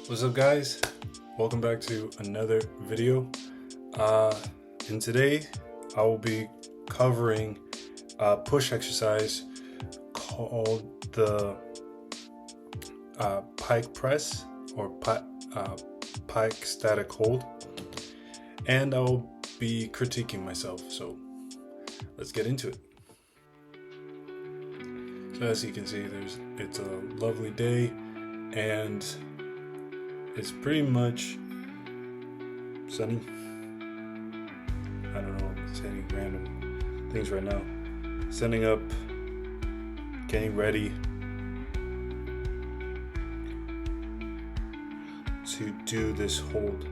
What's up, guys? Welcome back to another video. And today I will be covering a push exercise called the Pike press or Pike static hold, and I will be critiquing myself. So let's get into it. So as you can see, it's a lovely day, and it's pretty much sunny. I don't know, I'm saying random things right now. Setting up, getting ready to do this hold.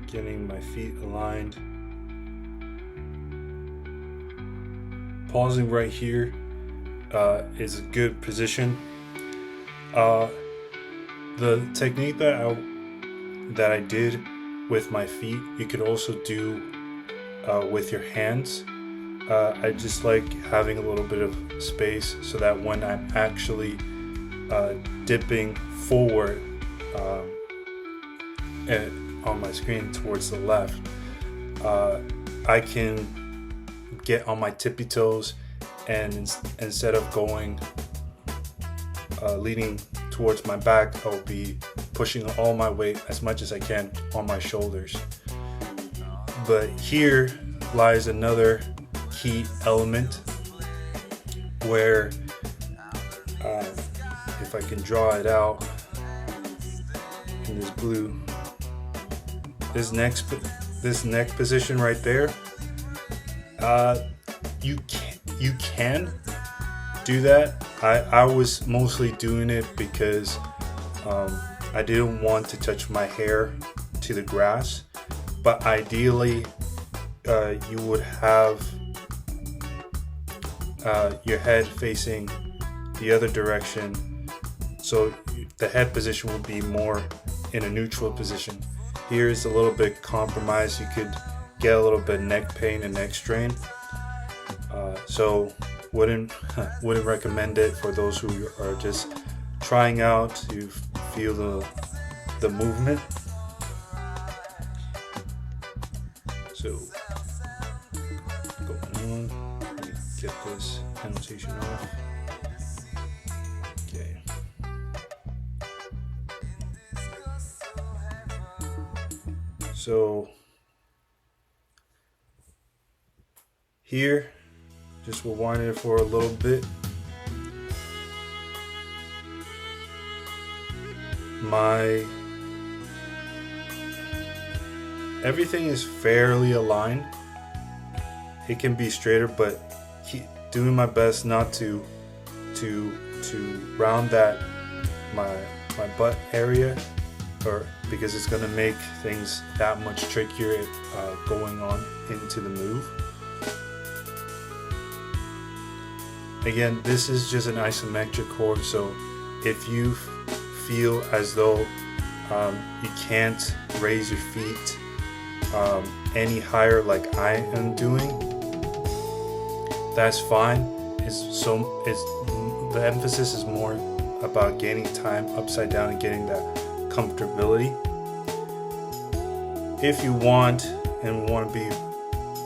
Getting my feet aligned. Pausing right here is a good position. The technique that I did with my feet, you could also do with your hands. I just like having a little bit of space so that when I'm actually dipping forward on my screen towards the left, I can get on my tippy toes, and instead of going leaning towards my back, I'll be pushing all my weight as much as I can on my shoulders. But here lies another key element where if I can draw it out in this blue, this neck position right there, you can do that. I was mostly doing it because I didn't want to touch my hair to the grass, but ideally you would have your head facing the other direction, so the head position would be more in a neutral position. Here's a little bit compromised. You could get a little bit neck pain and neck strain, so wouldn't recommend it for those who are just trying out to feel the movement. So going on, let me get this annotation off. Okay. So here, just rewind it for a little bit. Everything is fairly aligned. It can be straighter, but doing my best not to round that my butt area, or because it's gonna make things that much trickier going on into the move. Again, this is just an isometric hold, so if you feel as though you can't raise your feet any higher like I am doing, that's fine. The emphasis is more about gaining time upside down and getting that comfortability. If you want and want to be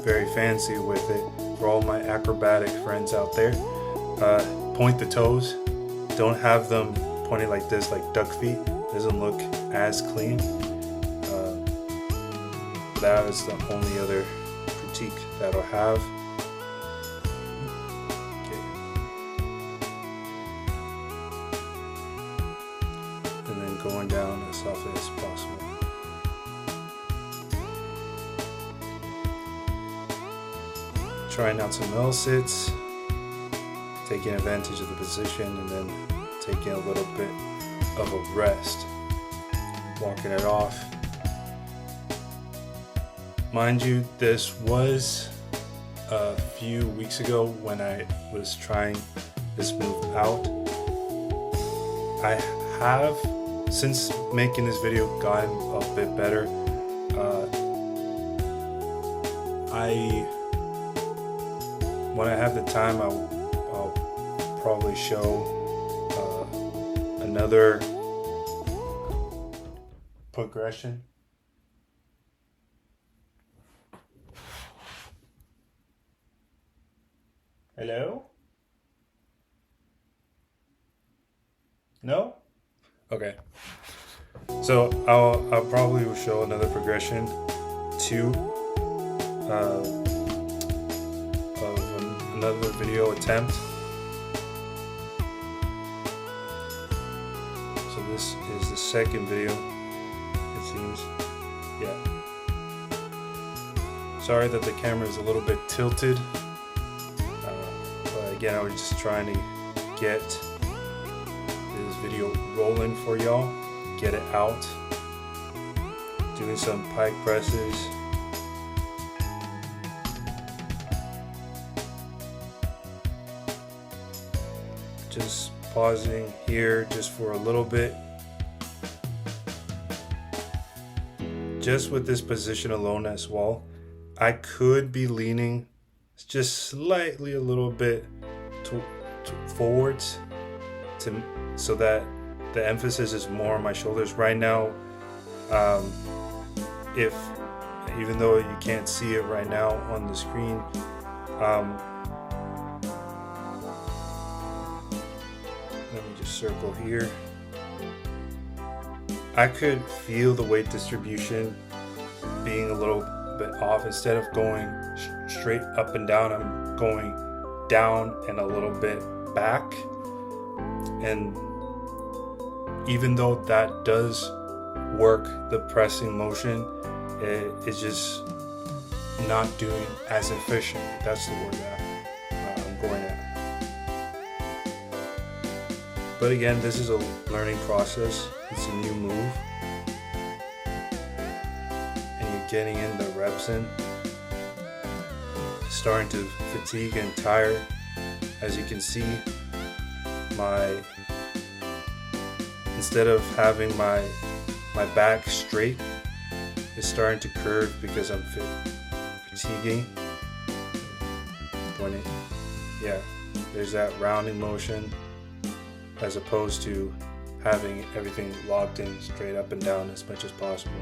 very fancy with it, for all my acrobatic friends out there, point the toes. Don't have them pointing like this, like duck feet. Doesn't look as clean. That is the only other critique that I'll have. Okay. And then going down as softly as possible. Trying out some L-sits, taking advantage of the position, and then taking a little bit of a rest, walking it off. Mind you, this was a few weeks ago when I was trying this move out. I have, since making this video, gotten a bit better. When I have the time, I'll probably show another progression. Hello? No? Okay. So I'll probably will show another progression too of another video attempt. So this is the second video, it seems. Yeah. Sorry that the camera is a little bit tilted. But again, I was just trying to get this video rolling for y'all, get it out. Doing some pike presses. Just pausing here just for a little bit. Just with this position alone as well, I could be leaning just slightly a little bit forwards so that the emphasis is more on my shoulders. Right now, even though you can't see it right now on the screen, let me just circle here. I could feel the weight distribution being a little bit off. Instead of going straight up and down, I'm going down and a little bit back. And even though that does work the pressing motion, it's just not doing as efficient. That's the word that I'm going at. But again, this is a learning process. It's a new move, and you're getting in the reps in, starting to fatigue and tire. As you can see, instead of having my back straight, it's starting to curve because I'm fatiguing. Yeah, there's that rounding motion as opposed to having everything locked in straight up and down as much as possible.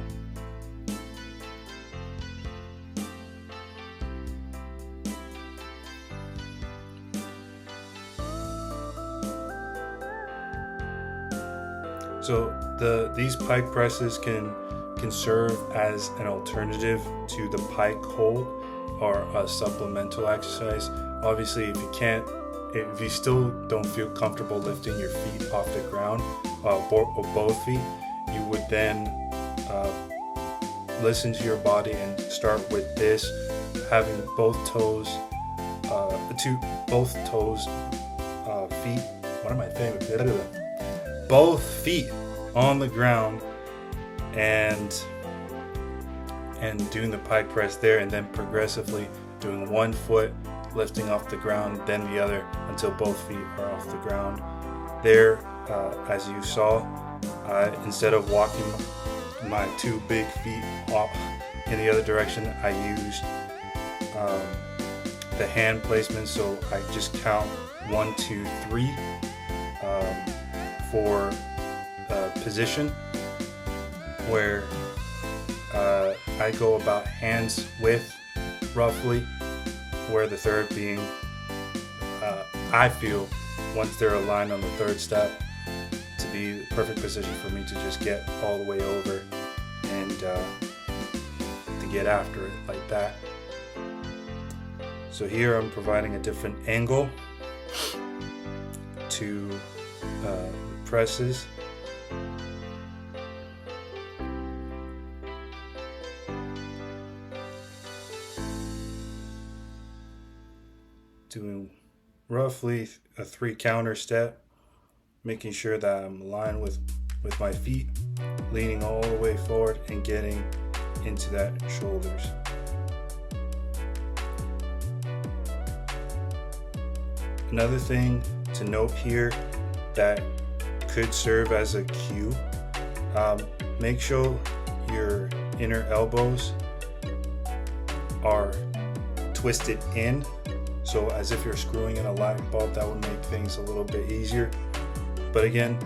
So these pike presses can serve as an alternative to the pike hold or a supplemental exercise. Obviously, if you still don't feel comfortable lifting your feet off the ground, or both feet, you would then listen to your body and start with this, having both toes feet. What am I saying? Both feet on the ground and doing the pike press there, and then progressively doing one foot lifting off the ground, then the other, until both feet are off the ground. There, as you saw, instead of walking my two big feet off in the other direction, I used the hand placement. So I just count 1, 2, 3 for position, where I go about hands width roughly, where the third being, I feel once they're aligned on the third step to be the perfect position for me to just get all the way over and to get after it like that. So here I'm providing a different angle to presses. Doing roughly a 3 counter step, making sure that I'm aligned with my feet, leaning all the way forward and getting into that shoulders. Another thing to note here that could serve as a cue, make sure your inner elbows are twisted in. So as if you're screwing in a light bulb, that would make things a little bit easier. But again,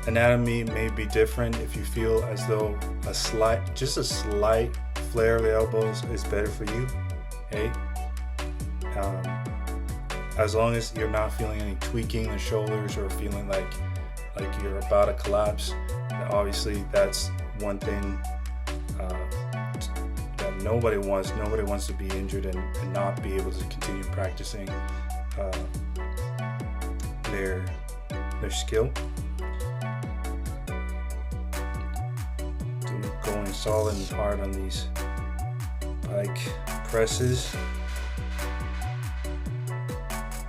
anatomy may be different. If you feel as though just a slight flare of the elbows is better for you, hey, as long as you're not feeling any tweaking in the shoulders or feeling like you're about to collapse, obviously that's one thing that nobody wants. Nobody wants to be injured and not be able to continue practicing their skill. Going solid and hard on these Pike presses.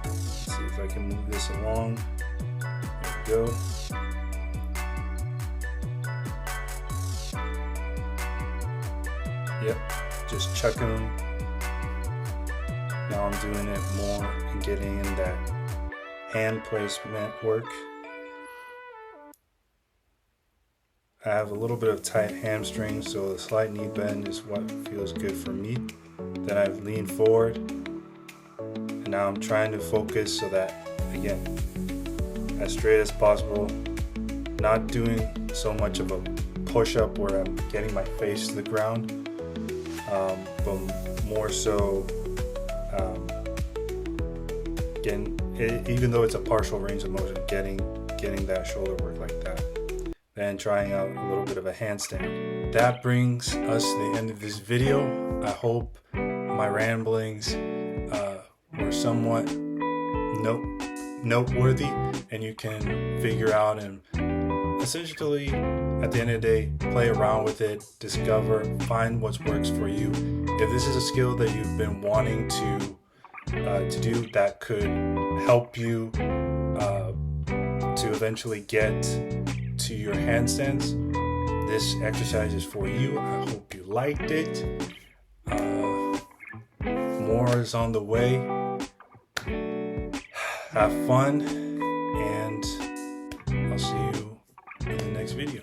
Let's see if I can move this along. There we go. Yep, just chucking them. Now I'm doing it more and getting in that hand placement work. I have a little bit of tight hamstring, so the slight knee bend is what feels good for me. Then I've leaned forward, and now I'm trying to focus so that, again, as straight as possible, not doing so much of a push-up where I'm getting my face to the ground, but more so even though it's a partial range of motion, getting that shoulder work like that. Then trying out a little bit of a handstand. That brings us to the end of this video. I hope my ramblings were somewhat noteworthy, and you can figure out and essentially at the end of the day play around with it, discover, find what works for you. If this is a skill that you've been wanting to do that could help you to eventually get to your handstands, this exercise is for you. I hope you liked it. More is on the way. Have fun, and I'll see you in the next video.